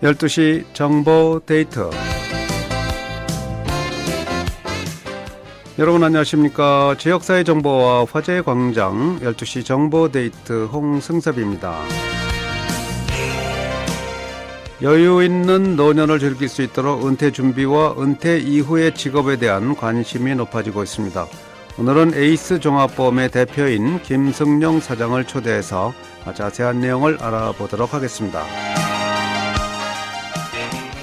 12시 정보 데이트. 여러분 안녕하십니까. 지역사회 정보와 화제의 광장 12시 정보 데이트 홍승섭입니다. 여유 있는 노년을 즐길 수 있도록 은퇴 준비와 은퇴 이후의 직업에 대한 관심이 높아지고 있습니다. 오늘은 에이스 종합보험의 대표인 김승용 사장을 초대해서 자세한 내용을 알아보도록 하겠습니다.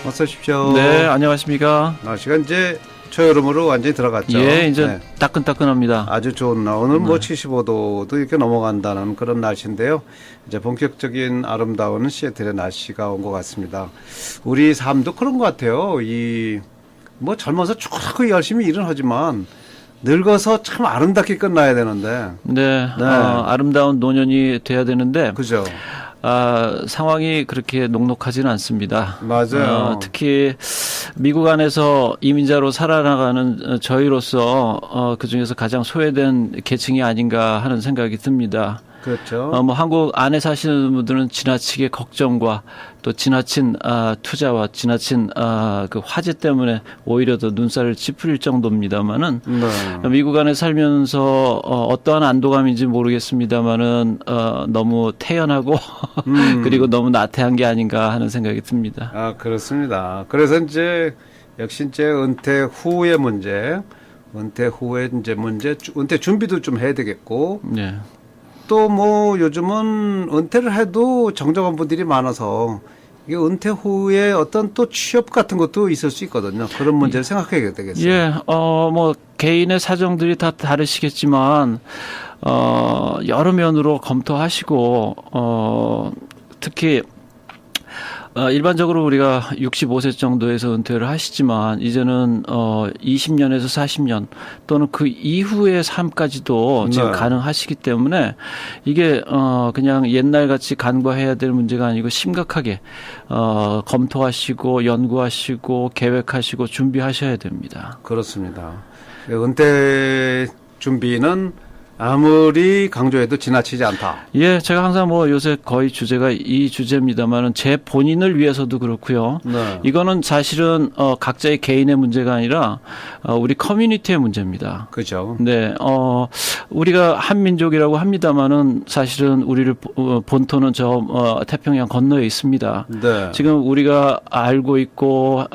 어서 오십시오. 네, 안녕하십니까. 날씨가 이제 초여름으로 완전히 들어갔죠. 예, 이제 네. 따끈따끈합니다. 아주 좋은 날. 오늘 뭐 75도도 이렇게 넘어간다는 그런 날씨인데요. 이제 본격적인 아름다운 시애틀의 날씨가 온 것 같습니다. 우리 삶도 그런 것 같아요. 뭐 젊어서 축하고 열심히 일은 하지만 늙어서 참 아름답게 끝나야 되는데. 네, 네. 아름다운 노년이 돼야 되는데. 그죠. 상황이 그렇게 녹록하지는 않습니다. 맞아요. 특히 미국 안에서 이민자로 살아나가는 저희로서 그 중에서 가장 소외된 계층이 아닌가 하는 생각이 듭니다. 그렇죠. 뭐 한국 안에 사시는 분들은 지나치게 걱정과 또 지나친 투자와 지나친 그 화제 때문에 오히려 더 눈살을 찌푸릴 정도입니다만은 네. 미국 안에 살면서 어떠한 안도감인지 모르겠습니다만은 너무 태연하고 그리고 너무 나태한 게 아닌가 하는 생각이 듭니다. 그렇습니다. 그래서 이제 역시 이제 은퇴 후의 문제, 은퇴 준비도 좀 해야 되겠고. 네. 또 뭐 요즘은 은퇴를 해도 정정한 분들이 많아서 이게 은퇴 후에 어떤 또 취업 같은 것도 있을 수 있거든요. 그런 문제를 생각해야 되겠어요. 예, 뭐 개인의 사정들이 다 다르시겠지만 여러 면으로 검토하시고 특히 일반적으로 우리가 65세 정도에서 은퇴를 하시지만 이제는 20년에서 40년 또는 그 이후의 삶까지도 지금 네. 가능하시기 때문에 이게 그냥 옛날같이 간과해야 될 문제가 아니고 심각하게 검토하시고 연구하시고 계획하시고 준비하셔야 됩니다. 그렇습니다. 은퇴 준비는 아무리 강조해도 지나치지 않다. 예, 제가 항상 뭐 요새 거의 주제가 이 주제입니다만은 제 본인을 위해서도 그렇고요. 네. 이거는 사실은 각자의 개인의 문제가 아니라 우리 커뮤니티의 문제입니다. 그죠. 네, 우리가 한민족이라고 합니다만은 사실은 우리를 본토는 저 태평양 건너에 있습니다. 네. 지금 우리가 알고 있고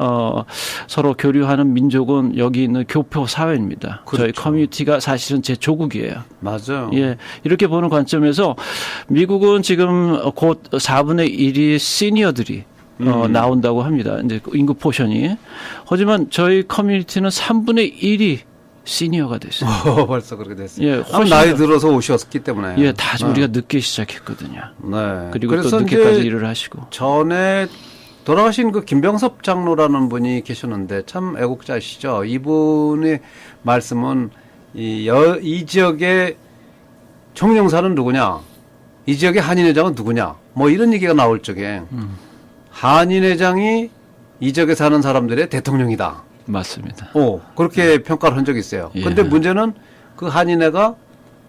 서로 교류하는 민족은 여기 있는 교포 사회입니다. 그렇죠. 저희 커뮤니티가 사실은 제 조국이에요. 맞아요. 예, 이렇게 보는 관점에서 미국은 지금 곧 4분의 1이 시니어들이 나온다고 합니다. 이제 인구 포션이. 하지만 저희 커뮤니티는 3분의 1이 시니어가 됐어요. 벌써 그렇게 됐어요. 예, 나이 들어서 오셨기 때문에. 예, 다 우리가 늦게 시작했거든요. 네. 그리고 그래서 또 늦게까지 이제 일을 하시고. 전에 돌아가신 그 김병섭 장로라는 분이 계셨는데 참 애국자시죠. 이분의 말씀은 이 지역의 총영사는 누구냐? 이 지역의 한인회장은 누구냐? 뭐 이런 얘기가 나올 적에 한인회장이 이 지역에 사는 사람들의 대통령이다. 맞습니다. 그렇게 평가를 한 적이 있어요. 예. 근데 문제는 그 한인회가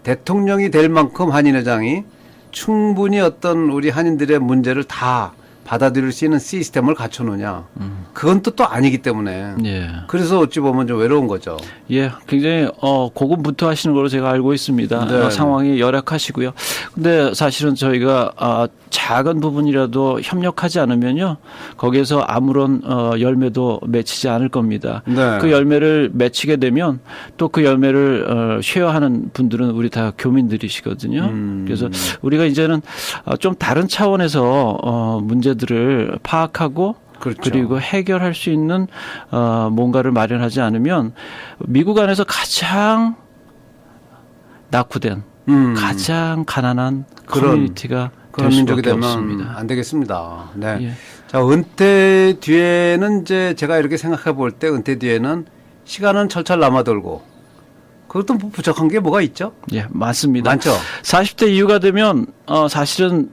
대통령이 될 만큼 한인회장이 충분히 어떤 우리 한인들의 문제를 다 받아들일 수 있는 시스템을 갖춰놓냐. 그건 또 아니기 때문에. 예. 그래서 어찌 보면 좀 외로운 거죠. 예, 굉장히 고군분투하시는 걸로 제가 알고 있습니다. 네. 상황이 열악하시고요. 근데 사실은 저희가 작은 부분이라도 협력하지 않으면요, 거기에서 아무런 열매도 맺히지 않을 겁니다. 네. 그 열매를 맺히게 되면 또 그 열매를 쉐어하는 분들은 우리 다 교민들이시거든요. 그래서 우리가 이제는 좀 다른 차원에서 문제들을 파악하고 그렇죠. 그리고 해결할 수 있는 뭔가를 마련하지 않으면 미국 안에서 가장 낙후된 가장 가난한 커뮤니티가 그런 될 민족이 수밖에 되면 없습니다. 안 되겠습니다. 네. 예. 자, 은퇴 뒤에는 이제 제가 이렇게 생각해 볼 때 은퇴 뒤에는 시간은 철철 남아돌고 그것도 뭐 부족한 게 뭐가 있죠? 예, 맞습니다. 많죠. 40대 이후가 되면 사실은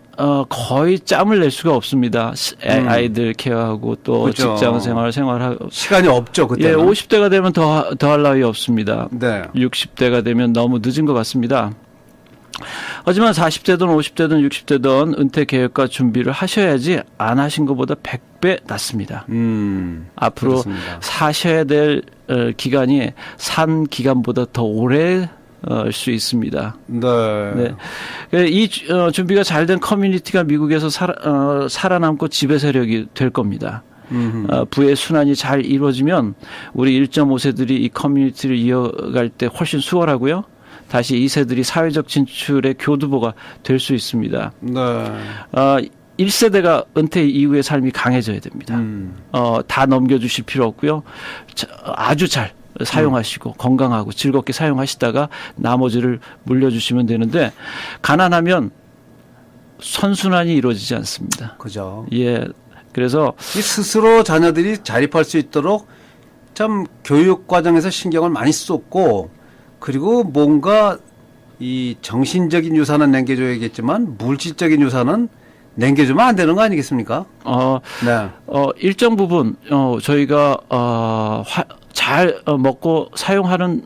거의 짬을 낼 수가 없습니다. 아이들 케어하고 또 그렇죠. 직장 생활하고 시간이 없죠, 그때는. 예, 50대가 되면 더 할 나위 없습니다. 네. 60대가 되면 너무 늦은 것 같습니다. 하지만 40대든 50대든 60대든 은퇴 계획과 준비를 하셔야지 안 하신 것보다 100배 낫습니다. 앞으로 그렇습니다. 사셔야 될 기간이 산 기간보다 더 오래 수 있습니다. 네. 네. 이 준비가 잘 된 커뮤니티가 미국에서 살아남고 지배 세력이 될 겁니다. 부의 순환이 잘 이루어지면 우리 1.5세들이 이 커뮤니티를 이어갈 때 훨씬 수월하고요. 다시 2세들이 사회적 진출의 교두보가 될 수 있습니다. 네. 1세대가 은퇴 이후의 삶이 강해져야 됩니다. 다 넘겨주실 필요 없고요. 아주 잘 사용하시고 건강하고 즐겁게 사용하시다가 나머지를 물려주시면 되는데 가난하면 선순환이 이루어지지 않습니다. 그죠. 예. 그래서 이 스스로 자녀들이 자립할 수 있도록 참 교육 과정에서 신경을 많이 썼고 그리고 뭔가 이 정신적인 유산은 남겨줘야겠지만 물질적인 유산은 남겨주면 안 되는 거 아니겠습니까? 네. 일정 부분 저희가 잘 먹고 사용하는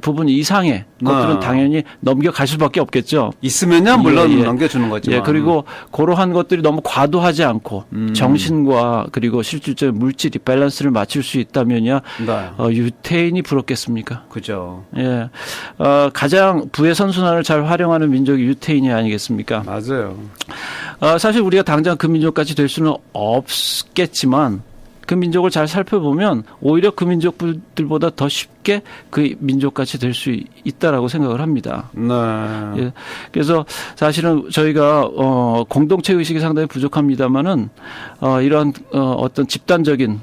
부분 이상의 것들은 당연히 넘겨갈 수밖에 없겠죠. 있으면요, 물론 예. 넘겨주는 거지만. 예, 그리고 그러한 것들이 너무 과도하지 않고 정신과 그리고 실질적인 물질이 밸런스를 맞출 수 있다면야 네. 유태인이 부럽겠습니까? 그죠. 예, 가장 부의 선순환을 잘 활용하는 민족이 유태인이 아니겠습니까? 맞아요. 사실 우리가 당장 그 민족까지 될 수는 없겠지만 그 민족을 잘 살펴보면 오히려 그 민족들보다 더 쉽게 그 민족같이 될 수 있다라고 생각을 합니다. 네. 예, 그래서 사실은 저희가 공동체 의식이 상당히 부족합니다만은 이러한 어떤 집단적인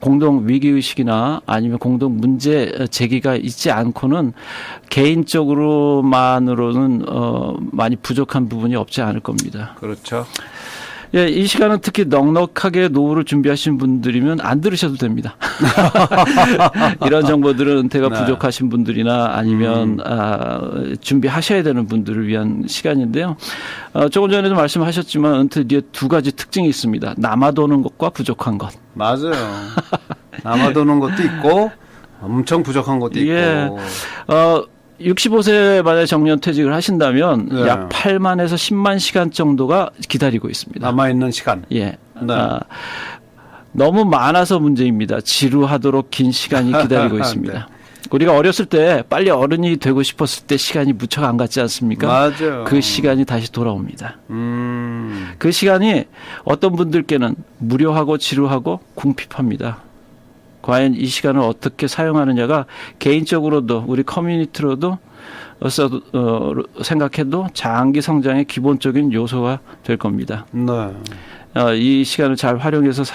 공동 위기 의식이나 아니면 공동 문제 제기가 있지 않고는 개인적으로만으로는 많이 부족한 부분이 없지 않을 겁니다. 그렇죠. 예, 이 시간은 특히 넉넉하게 노후를 준비하신 분들이면 안 들으셔도 됩니다. 이런 정보들은 은퇴가 네. 부족하신 분들이나 아니면 준비하셔야 되는 분들을 위한 시간인데요. 조금 전에도 말씀하셨지만 은퇴 뒤에 두 가지 특징이 있습니다. 남아도는 것과 부족한 것. 맞아요. 남아도는 것도 있고 엄청 부족한 것도 있고. 예. 65세 만에 정년퇴직을 하신다면 네. 약 8만에서 10만 시간 정도가 기다리고 있습니다. 남아있는 시간. 예. 네. 너무 많아서 문제입니다. 지루하도록 긴 시간이 기다리고 있습니다. 네. 우리가 어렸을 때 빨리 어른이 되고 싶었을 때 시간이 무척 안 갔지 않습니까? 맞아요. 그 시간이 다시 돌아옵니다. 그 시간이 어떤 분들께는 무료하고 지루하고 궁핍합니다. 과연 이 시간을 어떻게 사용하느냐가 개인적으로도 우리 커뮤니티로도 생각해도 장기 성장의 기본적인 요소가 될 겁니다. 네. 이 시간을 잘 활용해서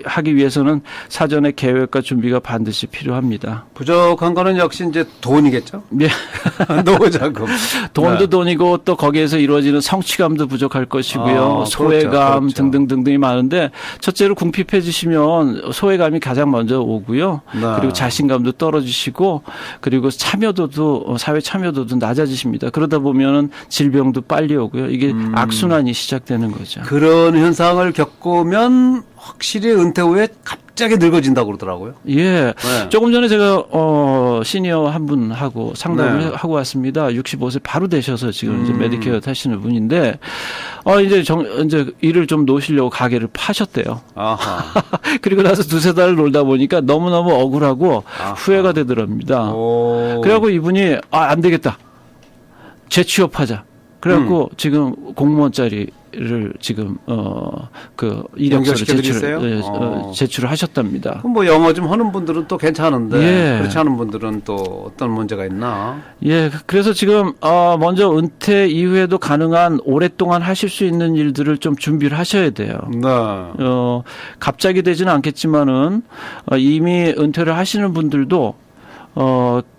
하기 위해서는 사전의 계획과 준비가 반드시 필요합니다. 부족한 거는 역시 이제 돈이겠죠? 예. 노후 자금. 돈도 네. 돈이고 또 거기에서 이루어지는 성취감도 부족할 것이고요. 소외감 그렇죠. 등등등등이 많은데 첫째로 궁핍해지시면 소외감이 가장 먼저 오고요. 네. 그리고 자신감도 떨어지시고 그리고 참여도도 사회 참여도도 낮아지십니다. 그러다 보면은 질병도 빨리 오고요. 이게 악순환이 시작되는 거죠. 그런 현상을 겪으면 확실히 은퇴 후에 갑자기 늙어진다고 그러더라고요. 예. 네. 조금 전에 제가 시니어 한 분하고 상담을 네. 하고 왔습니다. 65세 바로 되셔서 지금 이제 메디케어 타시는 분인데 이제 일을 좀 놓으시려고 가게를 파셨대요. 아하. 그리고 나서 두세 달 놀다 보니까 너무너무 억울하고 아하. 후회가 되더랍니다. 오. 그래갖고 이분이 안 되겠다. 재취업하자. 그래갖고 지금 공무원 자리를 지금 그 이력서를 연결시켜드리세요? 제출을 하셨답니다. 그럼 뭐 영어 좀 하는 분들은 또 괜찮은데 예. 그렇지 않은 분들은 또 어떤 문제가 있나? 예, 그래서 지금 먼저 은퇴 이후에도 가능한 오랫동안 하실 수 있는 일들을 좀 준비를 하셔야 돼요. 네. 갑자기 되지는 않겠지만은 이미 은퇴를 하시는 분들도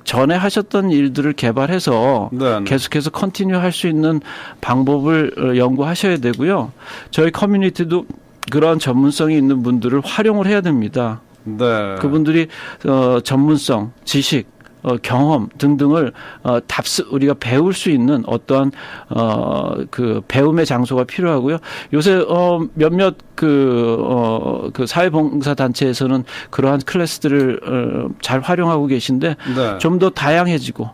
전에 하셨던 일들을 개발해서 네. 계속해서 컨티뉴 할 수 있는 방법을 연구하셔야 되고요. 저희 커뮤니티도 그러한 전문성이 있는 분들을 활용을 해야 됩니다. 네. 그분들이 전문성, 지식, 경험 등등을 우리가 배울 수 있는 어떠한 그 배움의 장소가 필요하고요. 요새 몇몇 그 사회봉사 단체에서는 그러한 클래스들을 잘 활용하고 계신데 네. 좀 더 다양해지고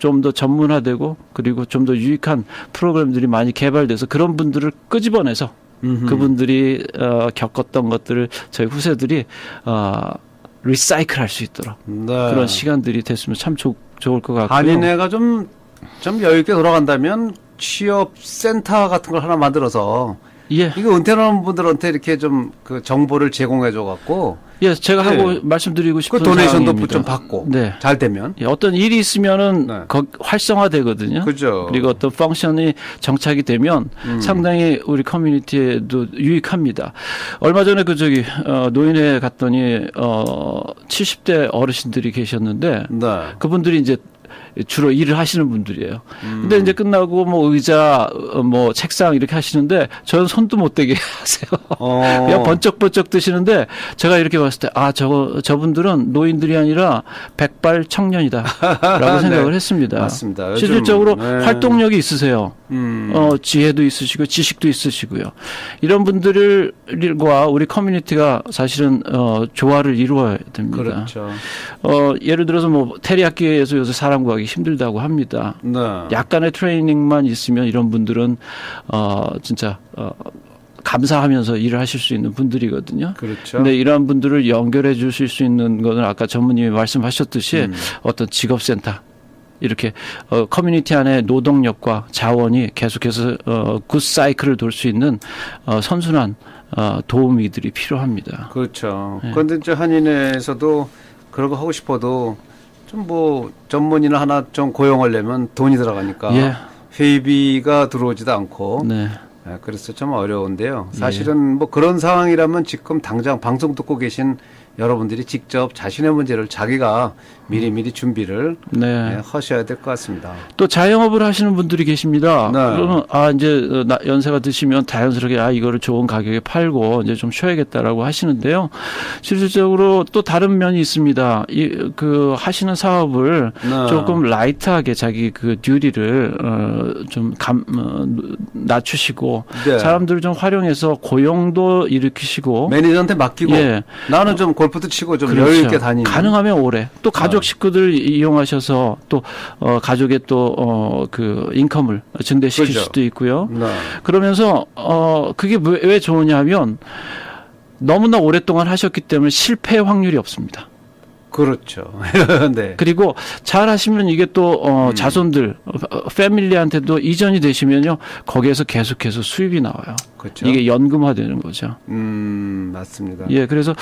좀 더 전문화되고 그리고 좀 더 유익한 프로그램들이 많이 개발돼서 그런 분들을 끄집어내서 그분들이 겪었던 것들을 저희 후세들이 리사이클할 수 있도록 네. 그런 시간들이 됐으면 참 좋을 것 같고요. 한인회가 좀 여유 있게 돌아간다면 취업 센터 같은 걸 하나 만들어서 예. 이거 은퇴하는 분들한테 이렇게 좀 그 정보를 제공해 줘 갖고 예, 제가 네. 하고 말씀드리고 싶은 그 도네이션도 사항입니다. 좀 받고 네. 잘 되면 예, 어떤 일이 있으면은 네. 활성화되거든요. 그죠. 그리고 어떤 펑션이 정착이 되면 상당히 우리 커뮤니티에도 유익합니다. 얼마 전에 노인회 갔더니 70대 어르신들이 계셨는데 네. 그분들이 이제 주로 일을 하시는 분들이에요. 근데 이제 끝나고 뭐 의자, 뭐 책상 이렇게 하시는데 저는 손도 못 대게 하세요. 그냥 번쩍번쩍 드시는데 제가 이렇게 봤을 때 저분들은 노인들이 아니라 백발 청년이다라고 생각을 네. 했습니다. 맞습니다. 요즘, 실질적으로 네. 활동력이 있으세요. 지혜도 있으시고 지식도 있으시고요. 이런 분들과 우리 커뮤니티가 사실은 조화를 이루어야 됩니다. 그렇죠. 예를 들어서 뭐 테리야끼에서 요새 사람 구하기 힘들다고 합니다. 네. 약간의 트레이닝만 있으면 이런 분들은 진짜 감사하면서 일을 하실 수 있는 분들이거든요. 그렇죠. 근데 이러한 분들을 연결해 주실 수 있는 것은 아까 전무님이 말씀하셨듯이 어떤 직업센터 이렇게 커뮤니티 안에 노동력과 자원이 계속해서 굿 사이클을 돌 수 있는 선순환 도우미들이 필요합니다. 그렇죠. 네. 그런데 이제 한인회에서도 그런 거 하고 싶어도 좀 뭐 전문인을 하나 좀 고용하려면 돈이 들어가니까 예. 회비가 들어오지도 않고 네. 그래서 좀 어려운데요. 사실은 뭐 그런 상황이라면 지금 당장 방송 듣고 계신 여러분들이 직접 자신의 문제를 자기가 미리미리 준비를 네. 하셔야 될 것 같습니다. 또 자영업을 하시는 분들이 계십니다. 네. 그러면 이제 연세가 드시면 자연스럽게 이거를 좋은 가격에 팔고 이제 좀 쉬어야겠다라고 하시는데요. 실질적으로 또 다른 면이 있습니다. 그 하시는 사업을 네. 조금 라이트하게 자기 그 듀티를 좀 낮추시고 네. 사람들을 좀 활용해서 고용도 일으키시고 매니저한테 맡기고 예. 나는 좀 골프도 치고 좀 그렇죠. 여유 있게 다니는. 가능하면 오래. 또 가족 식구들 이용하셔서 또 가족의 또 그 인컴을 증대시킬 그렇죠. 수도 있고요. 네. 그러면서 그게 왜 좋으냐면 너무나 오랫동안 하셨기 때문에 실패 확률이 없습니다. 그렇죠. 네. 그리고 잘 하시면 이게 또 자손들 패밀리한테도 이전이 되시면요 거기에서 계속해서 수입이 나와요. 그렇죠. 이게 연금화되는 거죠. 맞습니다. 예, 그래서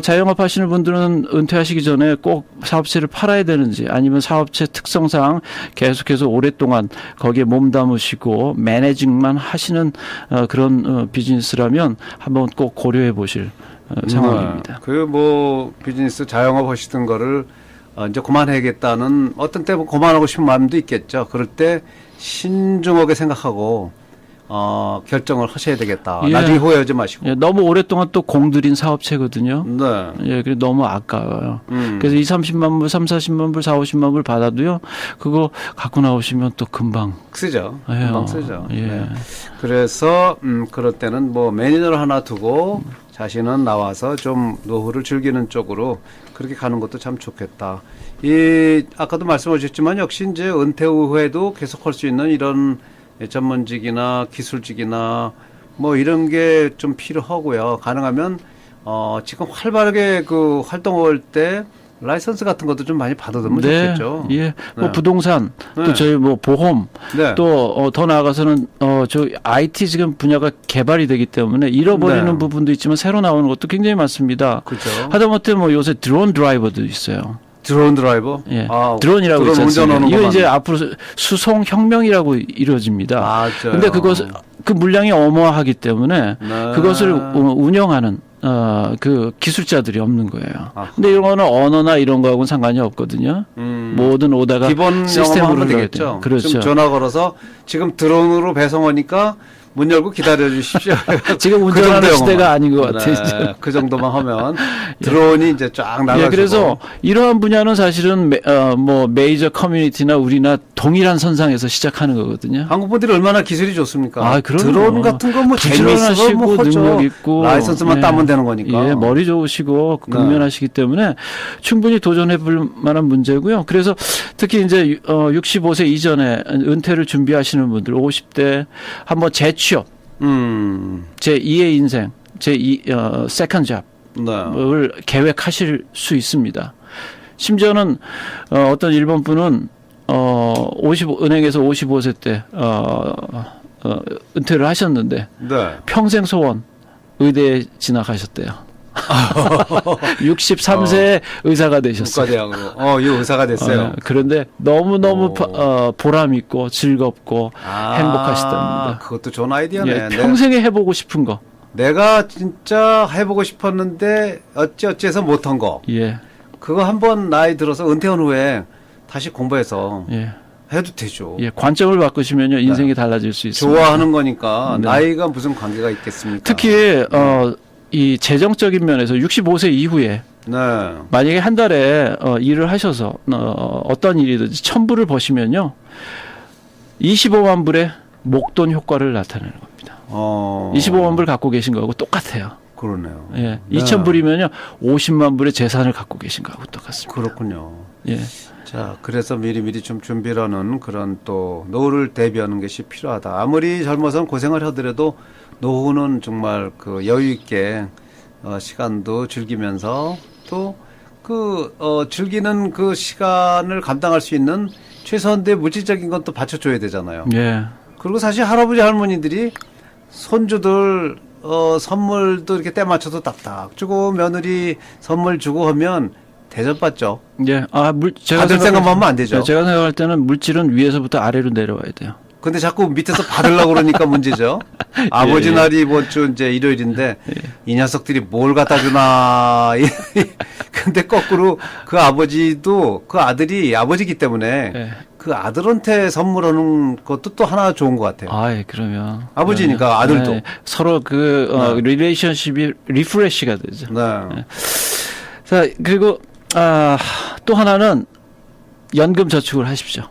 자영업 하시는 분들은 은퇴하시기 전에 꼭 사업체를 팔아야 되는지 아니면 사업체 특성상 계속해서 오랫동안 거기에 몸담으시고 매니징만 하시는 그런 비즈니스라면 한번 꼭 고려해 보실 상황입니다. 그 뭐 비즈니스 자영업 하시던 거를 이제 그만해야겠다는 어떤 때 그만하고 싶은 마음도 있겠죠. 그럴 때 신중하게 생각하고 결정을 하셔야 되겠다. 예. 나중에 후회하지 마시고. 예, 너무 오랫동안 또 공들인 사업체거든요. 네. 예, 그래 너무 아까워요. 그래서 30만 불, 40만 불, 50만 불 받아도요. 그거 갖고 나오시면 또 금방 쓰죠. 해요. 금방 쓰죠. 예. 네. 그래서 그럴 때는 뭐 매니저를 하나 두고 자신은 나와서 좀 노후를 즐기는 쪽으로 그렇게 가는 것도 참 좋겠다. 아까도 말씀하셨지만 역시 이제 은퇴 후에도 계속 할 수 있는 이런 전문직이나 기술직이나 뭐 이런 게 좀 필요하고요. 가능하면 지금 활발하게 그 활동할 때 라이선스 같은 것도 좀 많이 받아두면 좋겠죠. 예. 뭐 네. 부동산, 또 네. 저희 뭐 보험, 네. 또 더 나아가서는 저 IT 지금 분야가 개발이 되기 때문에 잃어버리는 네. 부분도 있지만 새로 나오는 것도 굉장히 많습니다. 그렇죠. 하다못해 뭐 요새 드론 드라이버도 있어요. 드론 드라이버? 예. 드론이라고 드론 있지 않습니까? 운전하는 이거 것만. 이제 앞으로 수송 혁명이라고 이루어집니다. 맞아요. 근데 그 물량이 어마어마하기 때문에 네. 그것을 운영하는 그 기술자들이 없는 거예요. 아하. 근데 이런 거는 언어나 이런 거하고는 상관이 없거든요. 모든 오다가 기본 시스템으로 영어만 하면 흘러야 되겠죠. 돼요. 그렇죠. 지금 전화 걸어서 지금 드론으로 배송하니까 문 열고 기다려 주십시오. 지금 그 운전하는 정도 시대가 영어만. 아닌 것 같아요. 네, 그 정도만 하면 드론이 이제 쫙 나가서. 예, 그래서 이러한 분야는 사실은 뭐 메이저 커뮤니티나 우리나 동일한 선상에서 시작하는 거거든요. 한국 분들이 얼마나 기술이 좋습니까? 아, 그럼요. 드론 같은 거 뭐 재미있어 부지런하시고 뭐 하죠. 능력 있고 라이선스만 예. 따면 되는 거니까. 예, 머리 좋으시고 근면하시기 때문에 충분히 도전해 볼 만한 문제고요. 그래서 특히 이제 65세 이전에 은퇴를 준비하시는 분들 50대 한번 재취업, 제 2의 인생, 제2 세컨 잡을 네. 계획하실 수 있습니다. 심지어는 어떤 일본 분은 은행에서 55세 때 은퇴를 하셨는데 네. 평생 소원 의대에 진학하셨대요. 63세에 의사가 되셨어요. 국가대학으로. 이 의사가 됐어요. 그런데 너무너무 오. 보람 있고 즐겁고 행복하시답니다. 그것도 좋은 아이디어네. 예, 평생에 해보고 싶은 거. 내가 진짜 해보고 싶었는데 어찌어찌해서 못한 거. 예, 그거 한번 나이 들어서 은퇴한 후에 다시 공부해서 예, 해도 되죠. 예. 관점을 바꾸시면요 인생이 달라질 수 있습니다. 좋아하는 거니까 네. 나이가 무슨 관계가 있겠습니까? 특히 이 재정적인 면에서 65세 이후에 네. 만약에 한 달에 일을 하셔서 어떤 일이든지 1,000불을 버시면요 25만 불의 목돈 효과를 나타내는 겁니다. 25만 불 갖고 계신 거하고 똑같아요. 그러네요. 예, 네. 2,000불이면요 50만 불의 재산을 갖고 계신 거하고 똑같습니다. 그렇군요. 예, 자, 그래서 미리미리 좀 준비라는 그런 또 노후를 대비하는 것이 필요하다. 아무리 젊어서는 고생을 하더라도 노후는 정말 그 여유 있게 시간도 즐기면서 또 즐기는 그 시간을 감당할 수 있는 최소한의 물질적인 건 또 받쳐줘야 되잖아요. 예, 그리고 사실 할아버지 할머니들이 손주들 선물도 이렇게 때 맞춰서 딱딱 주고 며느리 선물 주고 하면 대접받죠. 예. 제가 받을 생각만 하면 안 되죠. 제가 생각할 때는 물질은 위에서부터 아래로 내려와야 돼요. 근데 자꾸 밑에서 받으려고 그러니까 문제죠. 아버지 날이 이번 주 이제 일요일인데 이 녀석들이 뭘 갖다 주나. 근데 거꾸로 그 아버지도 그 아들이 아버지기 때문에 예. 그 아들한테 선물하는 것도 또 하나 좋은 것 같아요. 예, 그러면. 아버지니까 아들도. 예, 서로 릴레이션십이 리프레시가 되죠. 네. 자, 그리고, 또 하나는 연금 저축을 하십시오.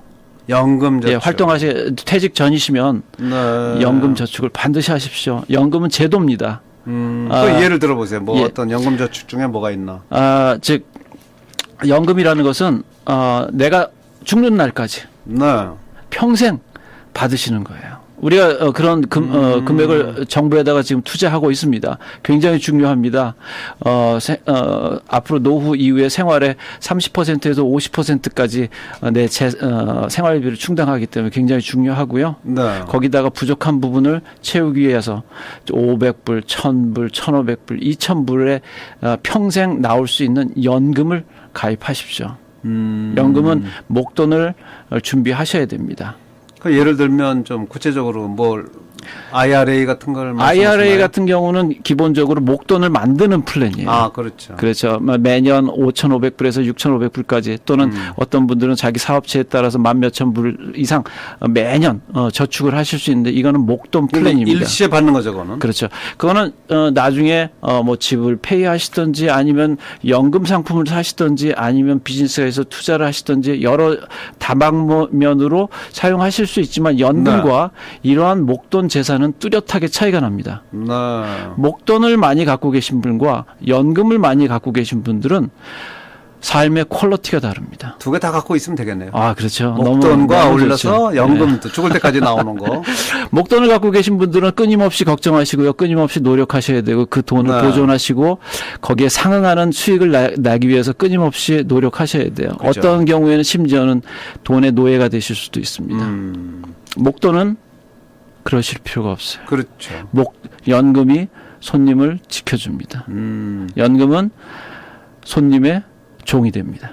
연금 저축. 예, 퇴직 전이시면 네. 연금 저축을 반드시 하십시오. 연금은 제도입니다. 그 예를 들어보세요. 뭐 예. 어떤 연금 저축 중에 뭐가 있나? 즉, 연금이라는 것은, 내가 죽는 날까지 네. 평생 받으시는 거예요. 우리가 그런 금액을 정부에다가 지금 투자하고 있습니다. 굉장히 중요합니다. 앞으로 노후 이후의 생활의 30%에서 50%까지 내 생활비를 충당하기 때문에 굉장히 중요하고요. 네. 거기다가 부족한 부분을 채우기 위해서 500불, 1000불, 1500불, 2000불에 평생 나올 수 있는 연금을 가입하십시오. 연금은 목돈을 준비하셔야 됩니다. 그 예를 들면 좀 구체적으로 뭘 IRA 같은 걸 IRA 말씀하시나요? 같은 경우는 기본적으로 목돈을 만드는 플랜이에요. 그렇죠. 그렇죠. 매년 5,500불에서 6,500불까지 또는 어떤 분들은 자기 사업체에 따라서 만 몇천 불 이상 매년 저축을 하실 수 있는데 이거는 목돈 플랜입니다. 일시에 받는 거죠, 그거는. 그렇죠. 그거는 나중에 뭐 집을 폐기하시든지 아니면 연금 상품을 사시든지 아니면 비즈니스가 해서 투자를 하시든지 여러 다방면으로 사용하실 수 있지만 연금과 이러한 목돈 재산은 뚜렷하게 차이가 납니다. 네. 목돈을 많이 갖고 계신 분과 연금을 많이 갖고 계신 분들은 삶의 퀄리티가 다릅니다. 두 개 다 갖고 있으면 되겠네요. 그렇죠. 목돈과 너무 올려서 좋죠. 연금도 죽을 때까지 나오는 거. 목돈을 갖고 계신 분들은 끊임없이 걱정하시고요. 끊임없이 노력하셔야 되고 그 돈을 네. 보존하시고 거기에 상응하는 수익을 나기 위해서 끊임없이 노력하셔야 돼요. 그렇죠. 어떤 경우에는 심지어는 돈의 노예가 되실 수도 있습니다. 목돈은 그러실 필요가 없어요. 그렇죠. 연금이 손님을 지켜줍니다. 연금은 손님의 종이 됩니다.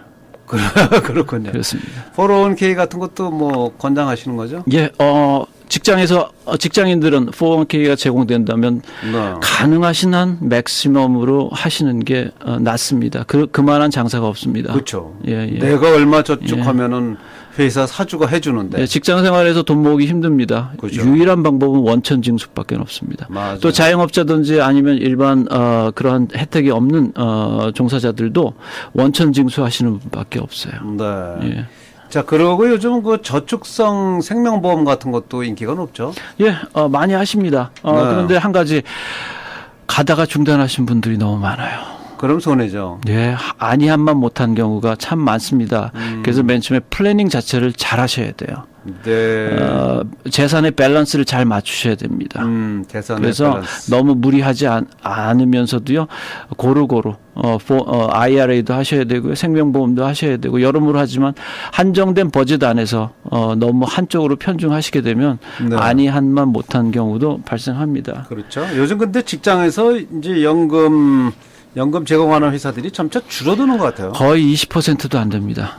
그렇군요. 그렇습니다. 401k 같은 것도 뭐 권장하시는 거죠? 예, 직장에서 직장인들은 401k가 제공된다면 네. 가능하신 한 맥시멈으로 하시는 게 낫습니다. 그만한 장사가 없습니다. 그렇죠. 예. 내가 얼마 저축하면은 회사 사주가 해주는데. 예, 직장 생활에서 돈 모으기 힘듭니다. 그죠. 유일한 방법은 원천 징수밖에 없습니다. 맞아요. 또 자영업자든지 아니면 일반 그러한 혜택이 없는 종사자들도 원천 징수하시는 분밖에 없어요. 네. 예. 자, 그러고 요즘 그 저축성 생명보험 같은 것도 인기가 높죠. 예, 많이 하십니다. 네. 그런데 한 가지 가다가 중단하신 분들이 너무 많아요. 그럼 손해죠. 예, 아니한만 못한 경우가 참 많습니다. 그래서 맨 처음에 플래닝 자체를 잘 하셔야 돼요. 네. 재산의 밸런스를 잘 맞추셔야 됩니다. 재산의 그래서 밸런스. 너무 무리하지 않으면서도요, 고루고루, IRA도 하셔야 되고요, 생명보험도 하셔야 되고, 여러모로 하지만 한정된 버짓 안에서, 너무 한쪽으로 편중하시게 되면, 네. 아니한만 못한 경우도 발생합니다. 그렇죠. 요즘 근데 직장에서 이제 연금 제공하는 회사들이 점차 줄어드는 것 같아요. 거의 20%도 안 됩니다.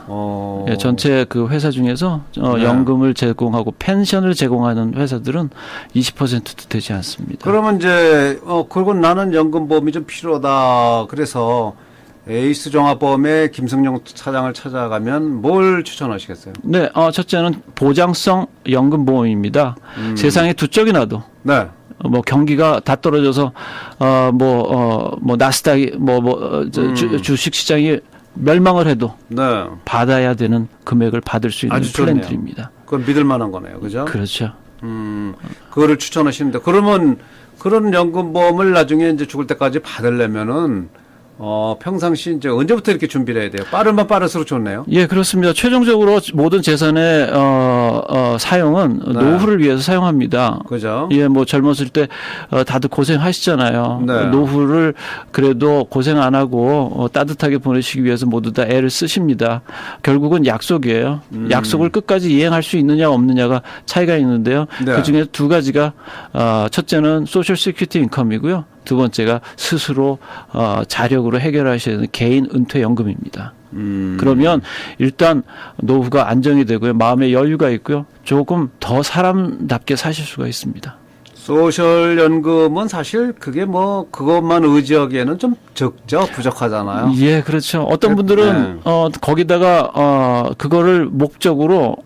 예, 전체 그 회사 중에서 네. 연금을 제공하고 펜션을 제공하는 회사들은 20%도 되지 않습니다. 그러면 이제 그리고 나는 연금보험이 좀 필요하다. 그래서 에이스 종합보험의 김승용 차장을 찾아가면 뭘 추천하시겠어요? 네, 첫째는 보장성 연금보험입니다. 세상에 두 쪽이 나도 네. 뭐 경기가 다 떨어져서 나스닥이 주식 시장이 멸망을 해도 네. 받아야 되는 금액을 받을 수 있는 아주 좋네요. 플랜들입니다. 그건 믿을 만한 거네요. 그죠? 그렇죠. 그거를 추천하시는데 그러면 그런 연금보험을 나중에 이제 죽을 때까지 받으려면은 평상시 이제 언제부터 이렇게 준비를 해야 돼요? 빠르면 빠를수록 좋네요. 예, 그렇습니다. 최종적으로 모든 재산의 사용은 네. 노후를 위해서 사용합니다. 그죠? 예, 뭐 젊었을 때 다들 고생하시잖아요. 네. 노후를 그래도 고생 안 하고 따뜻하게 보내시기 위해서 모두 다 애를 쓰십니다. 결국은 약속이에요. 약속을 끝까지 이행할 수 있느냐 없느냐가 차이가 있는데요. 네. 그중에 두 가지가 첫째는 소셜 시큐리티 인컴이고요. 두 번째가 스스로 자력으로 해결하셔야 되는 개인 은퇴연금입니다. 그러면 일단 노후가 안정이 되고요. 마음의 여유가 있고요. 조금 더 사람답게 사실 수가 있습니다. 소셜 연금은 사실 그게 뭐 그것만 의지하기에는 좀 적죠. 부족하잖아요. 예, 그렇죠. 어떤 분들은 거기다가 그거를 목적으로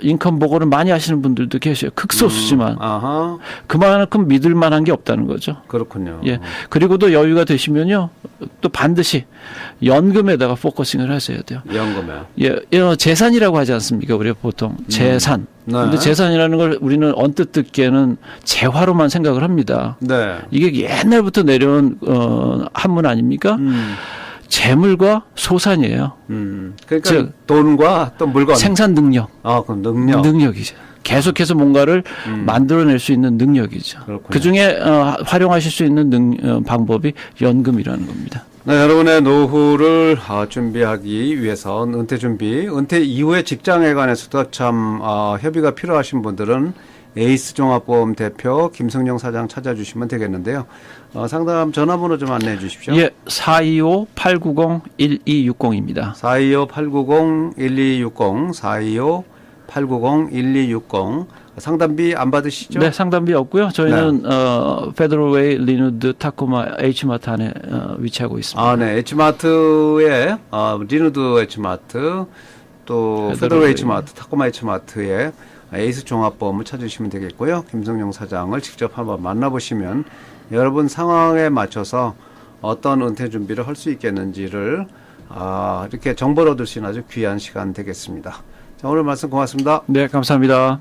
인컴 보고를 많이 하시는 분들도 계셔요. 극소수지만 아하. 그만큼 믿을 만한 게 없다는 거죠. 그렇군요. 예. 그리고도 여유가 되시면요. 또 반드시 연금에다가 포커싱을 하셔야 돼요. 연금에. 예, 재산이라고 하지 않습니까? 우리가 보통 재산. 네. 근데 재산이라는 걸 우리는 언뜻 듣기에는 재화로만 생각을 합니다. 네. 이게 옛날부터 내려온 한문 아닙니까? 재물과 소산이에요. 그러니까 즉, 돈과 또 물건. 생산 능력. 그럼 능력. 능력이죠. 계속해서 뭔가를 만들어낼 수 있는 능력이죠. 그렇군요. 그중에 활용하실 수 있는 방법이 연금이라는 겁니다. 네, 여러분의 노후를 준비하기 위해서 은퇴 준비, 은퇴 이후의 직장에 관해서도 참 협의가 필요하신 분들은 에이스 종합보험 대표 김승용 사장 찾아주시면 되겠는데요. 상담 전화번호 좀 안내해 주십시오. 예, 425-890-1260입니다. 425-890-1260, 425-890-1260. 상담비 안 받으시죠? 네, 상담비 없고요. 저희는 페더럴웨이 리누드 타코마 H마트 안에 위치하고 있습니다. 네. H마트에 리누드 H마트 또 페더럴 H마트, 타코마 H마트에 에이스 종합보험을 찾으시면 되겠고요. 김성용 사장을 직접 한번 만나보시면 여러분 상황에 맞춰서 어떤 은퇴 준비를 할 수 있겠는지를 이렇게 정보를 얻을 수 있는 아주 귀한 시간 되겠습니다. 자, 오늘 말씀 고맙습니다. 네, 감사합니다.